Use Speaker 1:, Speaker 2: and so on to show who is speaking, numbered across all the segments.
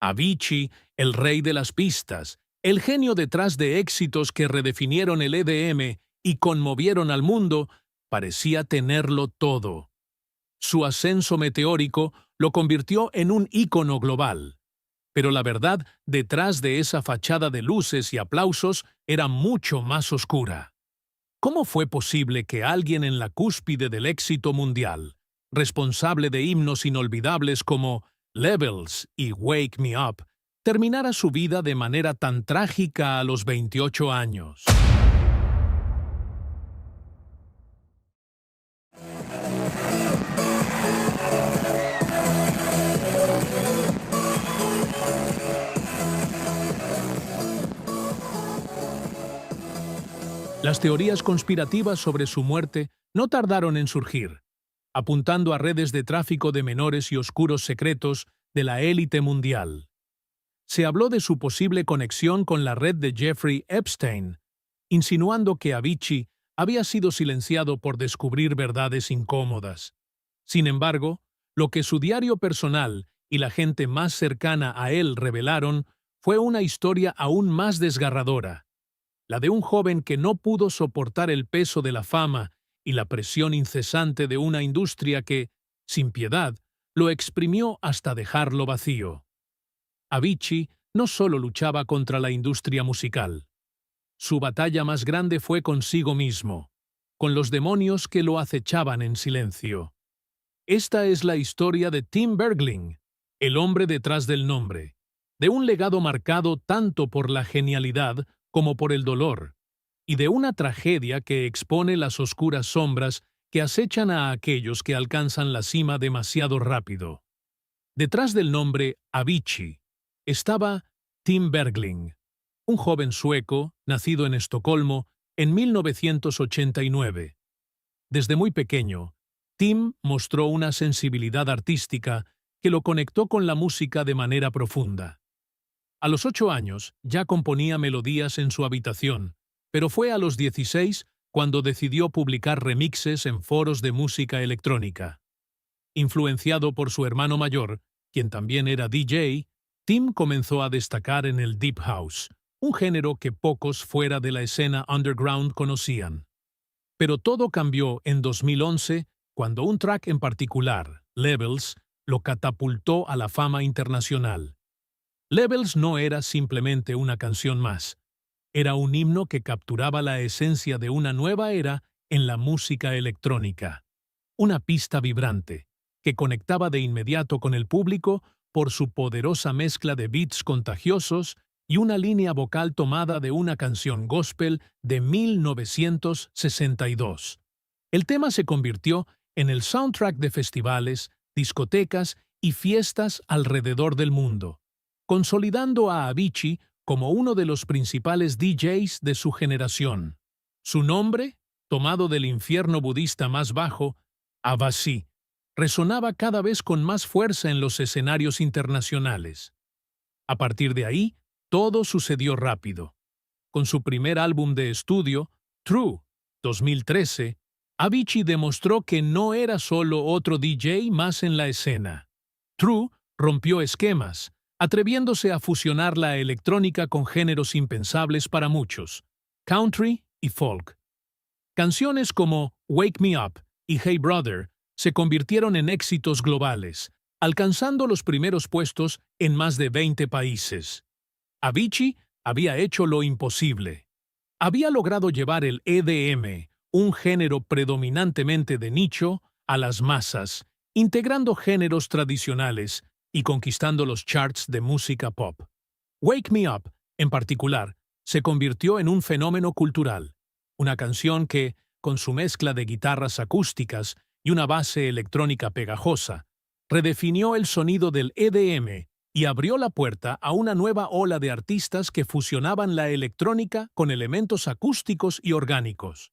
Speaker 1: Avicii, el rey de las pistas, el genio detrás de éxitos que redefinieron el EDM y conmovieron al mundo, parecía tenerlo todo. Su ascenso meteórico lo convirtió en un ícono global. Pero la verdad, detrás de esa fachada de luces y aplausos, era mucho más oscura. ¿Cómo fue posible que alguien en la cúspide del éxito mundial, responsable de himnos inolvidables como Levels y Wake Me Up, terminara su vida de manera tan trágica a los 28 años? Las teorías conspirativas sobre su muerte no tardaron en surgir, apuntando a redes de tráfico de menores y oscuros secretos de la élite mundial. Se habló de su posible conexión con la red de Jeffrey Epstein, insinuando que Avicii había sido silenciado por descubrir verdades incómodas. Sin embargo, lo que su diario personal y la gente más cercana a él revelaron fue una historia aún más desgarradora, la de un joven que no pudo soportar el peso de la fama y la presión incesante de una industria que, sin piedad, lo exprimió hasta dejarlo vacío. Avicii no solo luchaba contra la industria musical. Su batalla más grande fue consigo mismo, con los demonios que lo acechaban en silencio. Esta es la historia de Tim Bergling, el hombre detrás del nombre, de un legado marcado tanto por la genialidad como por el dolor, y de una tragedia que expone las oscuras sombras que acechan a aquellos que alcanzan la cima demasiado rápido. Detrás del nombre Avicii estaba Tim Bergling, un joven sueco nacido en Estocolmo en 1989. Desde muy pequeño, Tim mostró una sensibilidad artística que lo conectó con la música de manera profunda. A los 8 años ya componía melodías en su habitación, pero fue a los 16 cuando decidió publicar remixes en foros de música electrónica. Influenciado por su hermano mayor, quien también era DJ, Tim comenzó a destacar en el Deep House, un género que pocos fuera de la escena underground conocían. Pero todo cambió en 2011 cuando un track en particular, Levels, lo catapultó a la fama internacional. Levels no era simplemente una canción más. Era un himno que capturaba la esencia de una nueva era en la música electrónica. Una pista vibrante, que conectaba de inmediato con el público por su poderosa mezcla de beats contagiosos y una línea vocal tomada de una canción gospel de 1962. El tema se convirtió en el soundtrack de festivales, discotecas y fiestas alrededor del mundo, consolidando a Avicii como uno de los principales DJs de su generación. Su nombre, tomado del infierno budista más bajo, Avicii, resonaba cada vez con más fuerza en los escenarios internacionales. A partir de ahí, todo sucedió rápido. Con su primer álbum de estudio, True, 2013, Avicii demostró que no era solo otro DJ más en la escena. True rompió esquemas, atreviéndose a fusionar la electrónica con géneros impensables para muchos, country y folk. Canciones como Wake Me Up y Hey Brother se convirtieron en éxitos globales, alcanzando los primeros puestos en más de 20 países. Avicii había hecho lo imposible. Había logrado llevar el EDM, un género predominantemente de nicho, a las masas, integrando géneros tradicionales y conquistando los charts de música pop. Wake Me Up, en particular, se convirtió en un fenómeno cultural, una canción que, con su mezcla de guitarras acústicas y una base electrónica pegajosa, redefinió el sonido del EDM y abrió la puerta a una nueva ola de artistas que fusionaban la electrónica con elementos acústicos y orgánicos.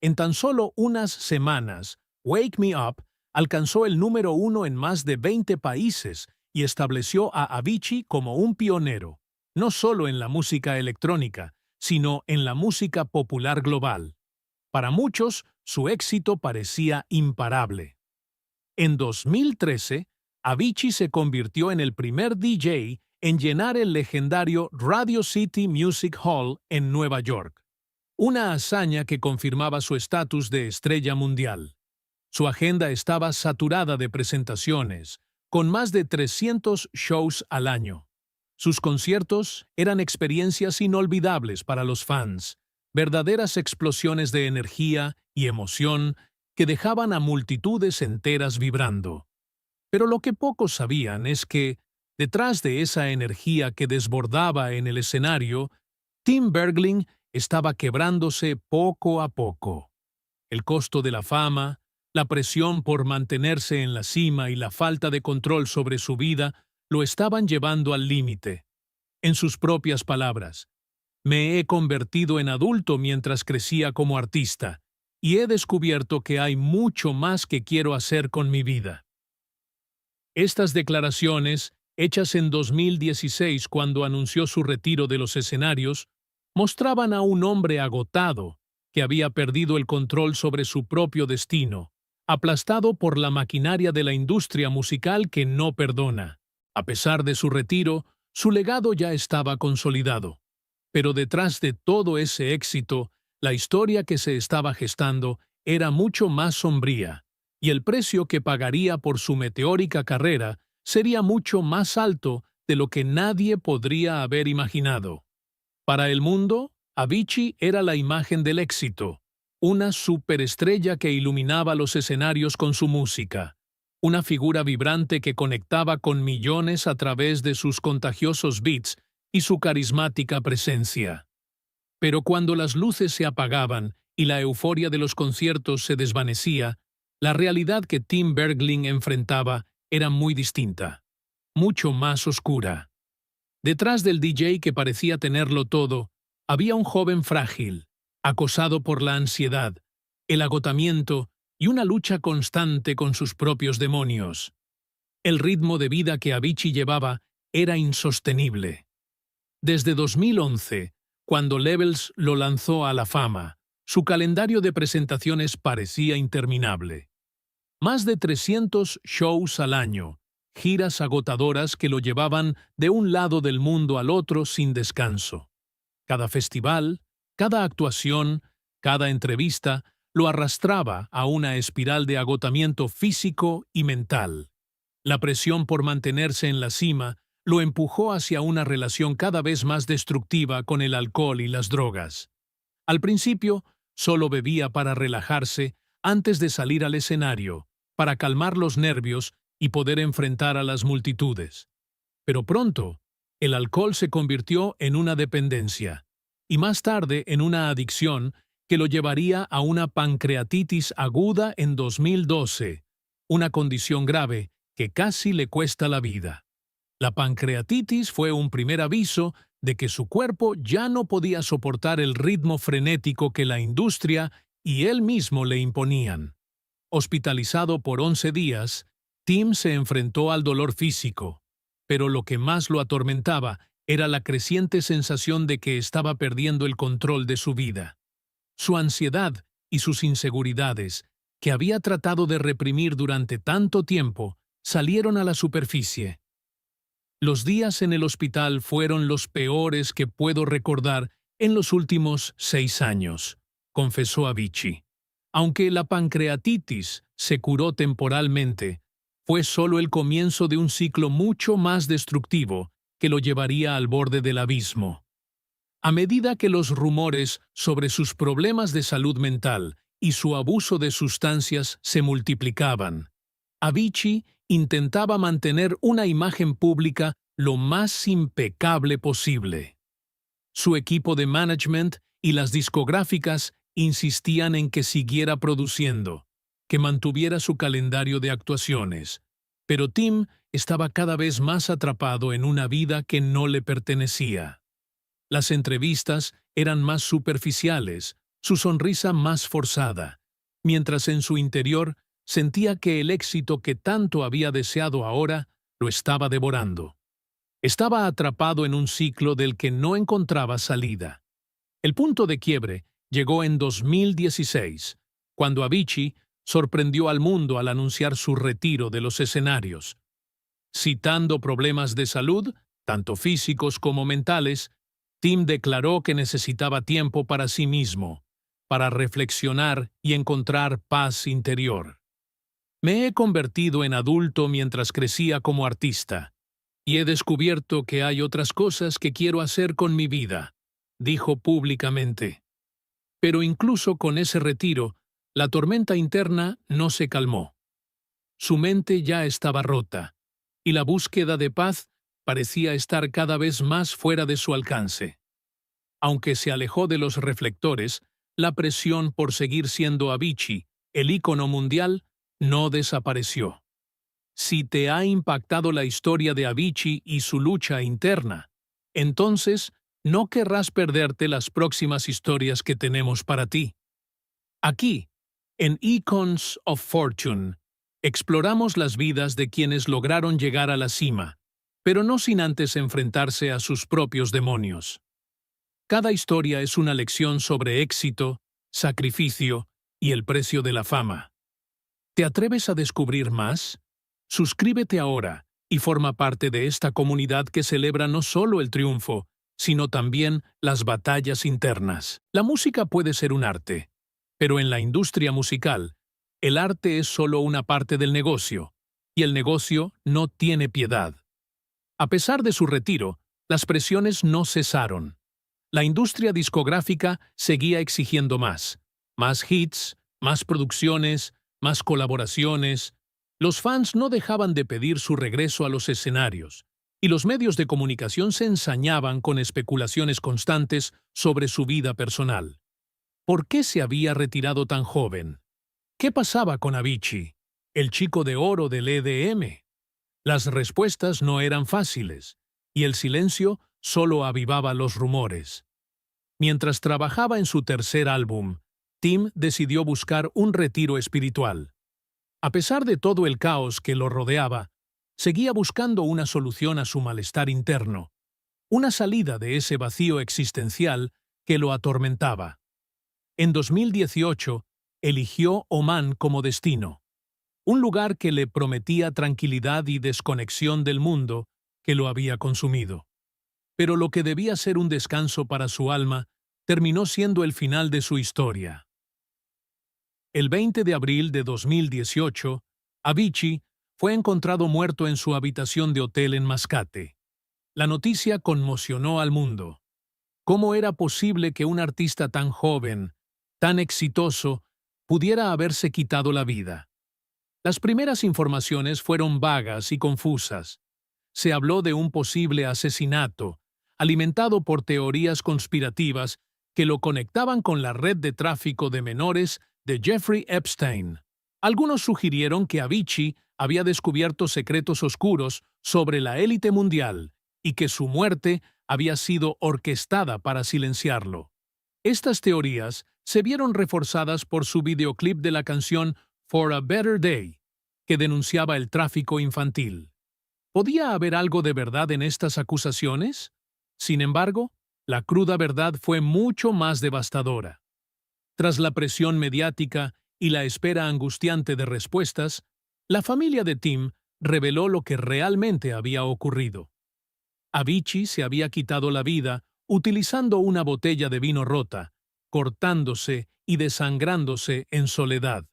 Speaker 1: En tan solo unas semanas, Wake Me Up alcanzó el número 1 en más de 20 países y estableció a Avicii como un pionero, no solo en la música electrónica, sino en la música popular global. Para muchos, su éxito parecía imparable. En 2013, Avicii se convirtió en el primer DJ en llenar el legendario Radio City Music Hall en Nueva York, una hazaña que confirmaba su estatus de estrella mundial. Su agenda estaba saturada de presentaciones, con más de 300 shows al año. Sus conciertos eran experiencias inolvidables para los fans, verdaderas explosiones de energía y emoción que dejaban a multitudes enteras vibrando. Pero lo que pocos sabían es que, detrás de esa energía que desbordaba en el escenario, Tim Bergling estaba quebrándose poco a poco. El costo de la fama, la presión por mantenerse en la cima y la falta de control sobre su vida lo estaban llevando al límite. En sus propias palabras, «Me he convertido en adulto mientras crecía como artista, y he descubierto que hay mucho más que quiero hacer con mi vida». Estas declaraciones, hechas en 2016 cuando anunció su retiro de los escenarios, mostraban a un hombre agotado, que había perdido el control sobre su propio destino, aplastado por la maquinaria de la industria musical que no perdona. A pesar de su retiro, su legado ya estaba consolidado. Pero detrás de todo ese éxito, la historia que se estaba gestando era mucho más sombría, y el precio que pagaría por su meteórica carrera sería mucho más alto de lo que nadie podría haber imaginado. Para el mundo, Avicii era la imagen del éxito, una superestrella que iluminaba los escenarios con su música, una figura vibrante que conectaba con millones a través de sus contagiosos beats y su carismática presencia. Pero cuando las luces se apagaban y la euforia de los conciertos se desvanecía, la realidad que Tim Bergling enfrentaba era muy distinta, mucho más oscura. Detrás del DJ que parecía tenerlo todo, había un joven frágil, acosado por la ansiedad, el agotamiento y una lucha constante con sus propios demonios. El ritmo de vida que Avicii llevaba era insostenible. Desde 2011, cuando Levels lo lanzó a la fama, su calendario de presentaciones parecía interminable. Más de 300 shows al año, giras agotadoras que lo llevaban de un lado del mundo al otro sin descanso. Cada festival, cada actuación, cada entrevista lo arrastraba a una espiral de agotamiento físico y mental. La presión por mantenerse en la cima lo empujó hacia una relación cada vez más destructiva con el alcohol y las drogas. Al principio, solo bebía para relajarse antes de salir al escenario, para calmar los nervios y poder enfrentar a las multitudes. Pero pronto, el alcohol se convirtió en una dependencia, y más tarde en una adicción que lo llevaría a una pancreatitis aguda en 2012, una condición grave que casi le cuesta la vida. La pancreatitis fue un primer aviso de que su cuerpo ya no podía soportar el ritmo frenético que la industria y él mismo le imponían. Hospitalizado por 11 días, Tim se enfrentó al dolor físico, pero lo que más lo atormentaba era la creciente sensación de que estaba perdiendo el control de su vida. Su ansiedad y sus inseguridades, que había tratado de reprimir durante tanto tiempo, salieron a la superficie. Los días en el hospital fueron los peores que puedo recordar en los últimos 6 años, confesó Avicii. Aunque la pancreatitis se curó temporalmente, fue solo el comienzo de un ciclo mucho más destructivo que lo llevaría al borde del abismo. A medida que los rumores sobre sus problemas de salud mental y su abuso de sustancias se multiplicaban, Avicii intentaba mantener una imagen pública lo más impecable posible. Su equipo de management y las discográficas insistían en que siguiera produciendo, que mantuviera su calendario de actuaciones, pero Tim estaba cada vez más atrapado en una vida que no le pertenecía. Las entrevistas eran más superficiales, su sonrisa más forzada, mientras en su interior sentía que el éxito que tanto había deseado ahora lo estaba devorando. Estaba atrapado en un ciclo del que no encontraba salida. El punto de quiebre llegó en 2016, cuando Avicii sorprendió al mundo al anunciar su retiro de los escenarios. Citando problemas de salud, tanto físicos como mentales, Tim declaró que necesitaba tiempo para sí mismo, para reflexionar y encontrar paz interior. Me he convertido en adulto mientras crecía como artista, y he descubierto que hay otras cosas que quiero hacer con mi vida, dijo públicamente. Pero incluso con ese retiro, la tormenta interna no se calmó. Su mente ya estaba rota, y la búsqueda de paz parecía estar cada vez más fuera de su alcance. Aunque se alejó de los reflectores, la presión por seguir siendo Avicii, el ícono mundial, no desapareció. Si te ha impactado la historia de Avicii y su lucha interna, entonces no querrás perderte las próximas historias que tenemos para ti. Aquí, en Icons of Fortune, exploramos las vidas de quienes lograron llegar a la cima, pero no sin antes enfrentarse a sus propios demonios. Cada historia es una lección sobre éxito, sacrificio y el precio de la fama. ¿Te atreves a descubrir más? Suscríbete ahora y forma parte de esta comunidad que celebra no solo el triunfo, sino también las batallas internas. La música puede ser un arte, pero en la industria musical, el arte es solo una parte del negocio, y el negocio no tiene piedad. A pesar de su retiro, las presiones no cesaron. La industria discográfica seguía exigiendo más hits, más producciones, más colaboraciones. Los fans no dejaban de pedir su regreso a los escenarios, y los medios de comunicación se ensañaban con especulaciones constantes sobre su vida personal. ¿Por qué se había retirado tan joven? ¿Qué pasaba con Avicii, el chico de oro del EDM? Las respuestas no eran fáciles, y el silencio solo avivaba los rumores. Mientras trabajaba en su tercer álbum, Tim decidió buscar un retiro espiritual. A pesar de todo el caos que lo rodeaba, seguía buscando una solución a su malestar interno, una salida de ese vacío existencial que lo atormentaba. En 2018, eligió Omán como destino, un lugar que le prometía tranquilidad y desconexión del mundo que lo había consumido. Pero lo que debía ser un descanso para su alma terminó siendo el final de su historia. El 20 de abril de 2018, Avicii fue encontrado muerto en su habitación de hotel en Mascate. La noticia conmocionó al mundo. ¿Cómo era posible que un artista tan joven, tan exitoso, pudiera haberse quitado la vida? Las primeras informaciones fueron vagas y confusas. Se habló de un posible asesinato, alimentado por teorías conspirativas que lo conectaban con la red de tráfico de menores de Jeffrey Epstein. Algunos sugirieron que Avicii había descubierto secretos oscuros sobre la élite mundial y que su muerte había sido orquestada para silenciarlo. Estas teorías se vieron reforzadas por su videoclip de la canción For a Better Day, que denunciaba el tráfico infantil. ¿Podía haber algo de verdad en estas acusaciones? Sin embargo, la cruda verdad fue mucho más devastadora. Tras la presión mediática y la espera angustiante de respuestas, la familia de Tim reveló lo que realmente había ocurrido. Avicii se había quitado la vida utilizando una botella de vino rota, cortándose y desangrándose en soledad.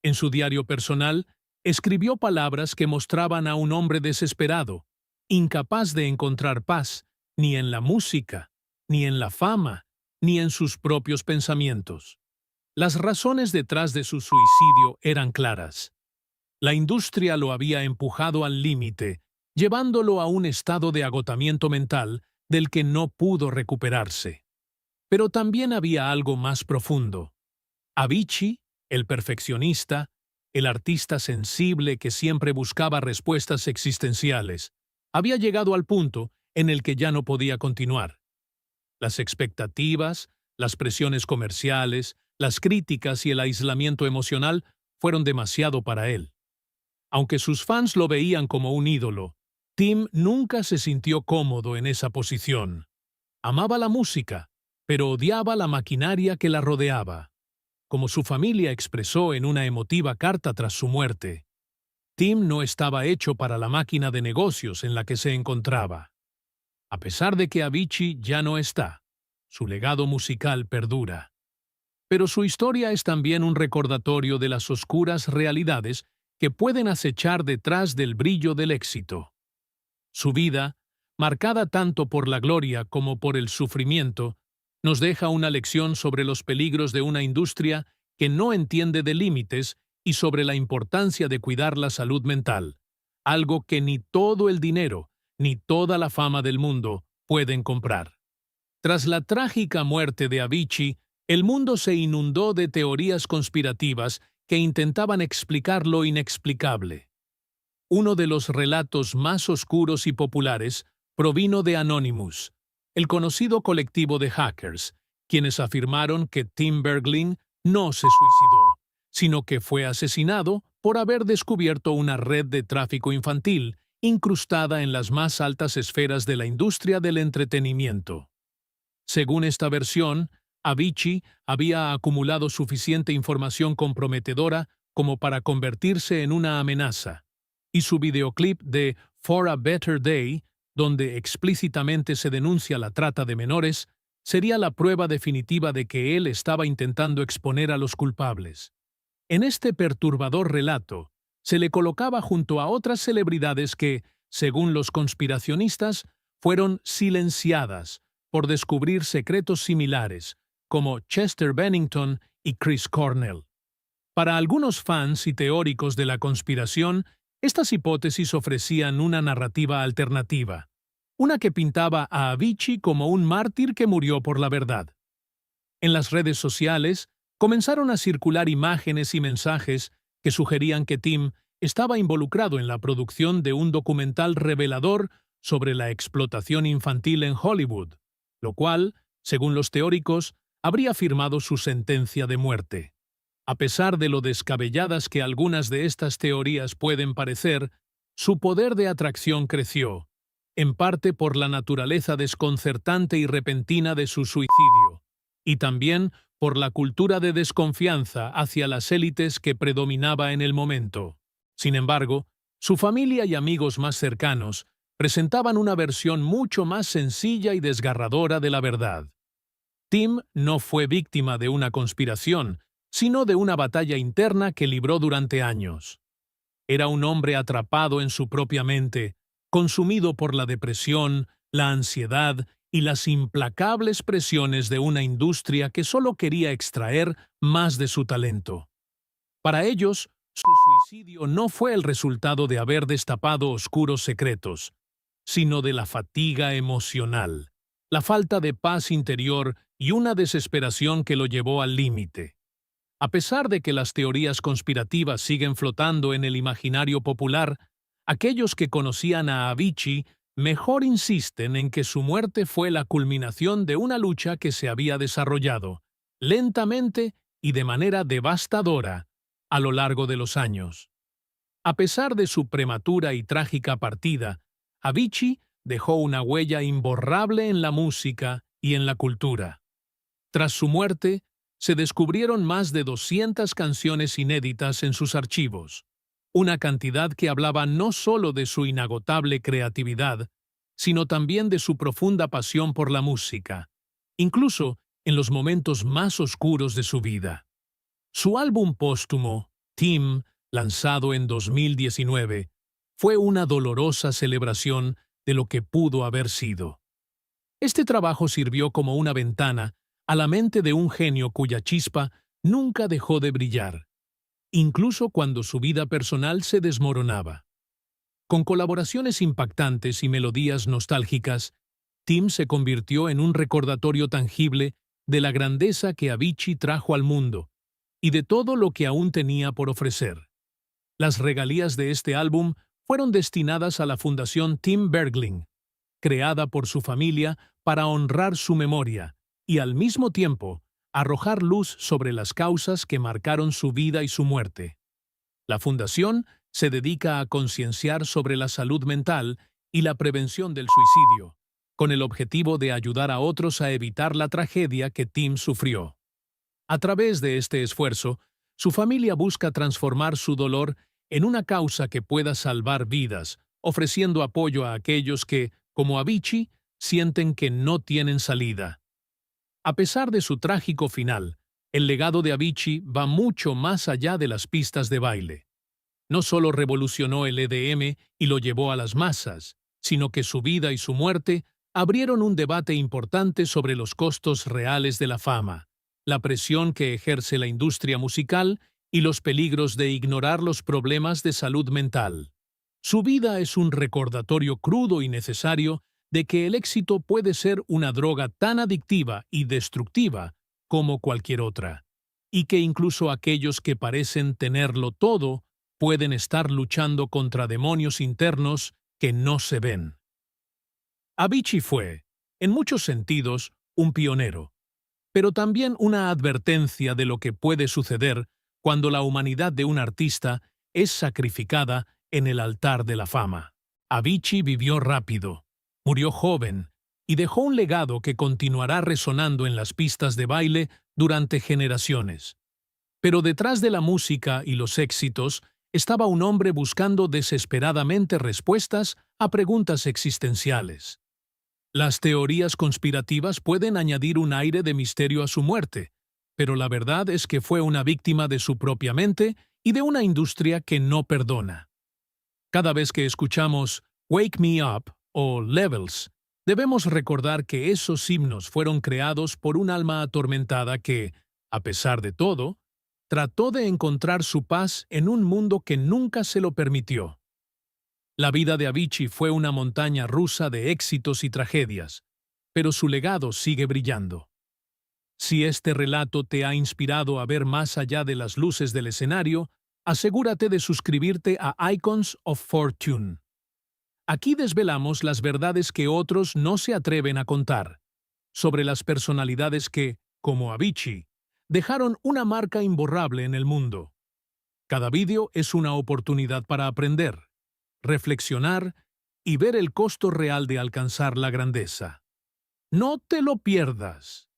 Speaker 1: En su diario personal, escribió palabras que mostraban a un hombre desesperado, incapaz de encontrar paz, ni en la música, ni en la fama, ni en sus propios pensamientos. Las razones detrás de su suicidio eran claras. La industria lo había empujado al límite, llevándolo a un estado de agotamiento mental del que no pudo recuperarse. Pero también había algo más profundo. Avicii, el perfeccionista, el artista sensible que siempre buscaba respuestas existenciales, había llegado al punto en el que ya no podía continuar. Las expectativas, las presiones comerciales, las críticas y el aislamiento emocional fueron demasiado para él. Aunque sus fans lo veían como un ídolo, Tim nunca se sintió cómodo en esa posición. Amaba la música, pero odiaba la maquinaria que la rodeaba. Como su familia expresó en una emotiva carta tras su muerte, Tim no estaba hecho para la máquina de negocios en la que se encontraba. A pesar de que Avicii ya no está, su legado musical perdura. Pero su historia es también un recordatorio de las oscuras realidades que pueden acechar detrás del brillo del éxito. Su vida, marcada tanto por la gloria como por el sufrimiento, nos deja una lección sobre los peligros de una industria que no entiende de límites y sobre la importancia de cuidar la salud mental, algo que ni todo el dinero ni toda la fama del mundo pueden comprar. Tras la trágica muerte de Avicii, el mundo se inundó de teorías conspirativas que intentaban explicar lo inexplicable. Uno de los relatos más oscuros y populares provino de Anonymous, el conocido colectivo de hackers, quienes afirmaron que Tim Bergling no se suicidó, sino que fue asesinado por haber descubierto una red de tráfico infantil incrustada en las más altas esferas de la industria del entretenimiento. Según esta versión, Avicii había acumulado suficiente información comprometedora como para convertirse en una amenaza, y su videoclip de For a Better Day, donde explícitamente se denuncia la trata de menores, sería la prueba definitiva de que él estaba intentando exponer a los culpables. En este perturbador relato, se le colocaba junto a otras celebridades que, según los conspiracionistas, fueron silenciadas por descubrir secretos similares, como Chester Bennington y Chris Cornell. Para algunos fans y teóricos de la conspiración, estas hipótesis ofrecían una narrativa alternativa, una que pintaba a Avicii como un mártir que murió por la verdad. En las redes sociales, comenzaron a circular imágenes y mensajes que sugerían que Tim estaba involucrado en la producción de un documental revelador sobre la explotación infantil en Hollywood, lo cual, según los teóricos, habría firmado su sentencia de muerte. A pesar de lo descabelladas que algunas de estas teorías pueden parecer, su poder de atracción creció, en parte por la naturaleza desconcertante y repentina de su suicidio, y también por la cultura de desconfianza hacia las élites que predominaba en el momento. Sin embargo, su familia y amigos más cercanos presentaban una versión mucho más sencilla y desgarradora de la verdad. Tim no fue víctima de una conspiración, sino de una batalla interna que libró durante años. Era un hombre atrapado en su propia mente, consumido por la depresión, la ansiedad y las implacables presiones de una industria que solo quería extraer más de su talento. Para ellos, su suicidio no fue el resultado de haber destapado oscuros secretos, sino de la fatiga emocional, la falta de paz interior y una desesperación que lo llevó al límite. A pesar de que las teorías conspirativas siguen flotando en el imaginario popular, aquellos que conocían a Avicii mejor insisten en que su muerte fue la culminación de una lucha que se había desarrollado, lentamente y de manera devastadora, a lo largo de los años. A pesar de su prematura y trágica partida, Avicii dejó una huella imborrable en la música y en la cultura. Tras su muerte, se descubrieron más de 200 canciones inéditas en sus archivos, una cantidad que hablaba no solo de su inagotable creatividad, sino también de su profunda pasión por la música, incluso en los momentos más oscuros de su vida. Su álbum póstumo, Tim, lanzado en 2019, fue una dolorosa celebración de lo que pudo haber sido. Este trabajo sirvió como una ventana a la mente de un genio cuya chispa nunca dejó de brillar, incluso cuando su vida personal se desmoronaba. Con colaboraciones impactantes y melodías nostálgicas, Tim se convirtió en un recordatorio tangible de la grandeza que Avicii trajo al mundo y de todo lo que aún tenía por ofrecer. Las regalías de este álbum fueron destinadas a la Fundación Tim Bergling, creada por su familia para honrar su memoria y al mismo tiempo arrojar luz sobre las causas que marcaron su vida y su muerte. La fundación se dedica a concienciar sobre la salud mental y la prevención del suicidio, con el objetivo de ayudar a otros a evitar la tragedia que Tim sufrió. A través de este esfuerzo, su familia busca transformar su dolor en una causa que pueda salvar vidas, ofreciendo apoyo a aquellos que, como Avicii, sienten que no tienen salida. A pesar de su trágico final, el legado de Avicii va mucho más allá de las pistas de baile. No solo revolucionó el EDM y lo llevó a las masas, sino que su vida y su muerte abrieron un debate importante sobre los costos reales de la fama, la presión que ejerce la industria musical y los peligros de ignorar los problemas de salud mental. Su vida es un recordatorio crudo y necesario de que el éxito puede ser una droga tan adictiva y destructiva como cualquier otra, y que incluso aquellos que parecen tenerlo todo pueden estar luchando contra demonios internos que no se ven. Avicii fue, en muchos sentidos, un pionero, pero también una advertencia de lo que puede suceder cuando la humanidad de un artista es sacrificada en el altar de la fama. Avicii vivió rápido, murió joven y dejó un legado que continuará resonando en las pistas de baile durante generaciones. Pero detrás de la música y los éxitos estaba un hombre buscando desesperadamente respuestas a preguntas existenciales. Las teorías conspirativas pueden añadir un aire de misterio a su muerte, pero la verdad es que fue una víctima de su propia mente y de una industria que no perdona. Cada vez que escuchamos Wake Me Up o Levels, debemos recordar que esos himnos fueron creados por un alma atormentada que, a pesar de todo, trató de encontrar su paz en un mundo que nunca se lo permitió. La vida de Avicii fue una montaña rusa de éxitos y tragedias, pero su legado sigue brillando. Si este relato te ha inspirado a ver más allá de las luces del escenario, asegúrate de suscribirte a Icons of Fortune. Aquí desvelamos las verdades que otros no se atreven a contar, sobre las personalidades que, como Avicii, dejaron una marca imborrable en el mundo. Cada vídeo es una oportunidad para aprender, reflexionar y ver el costo real de alcanzar la grandeza. No te lo pierdas.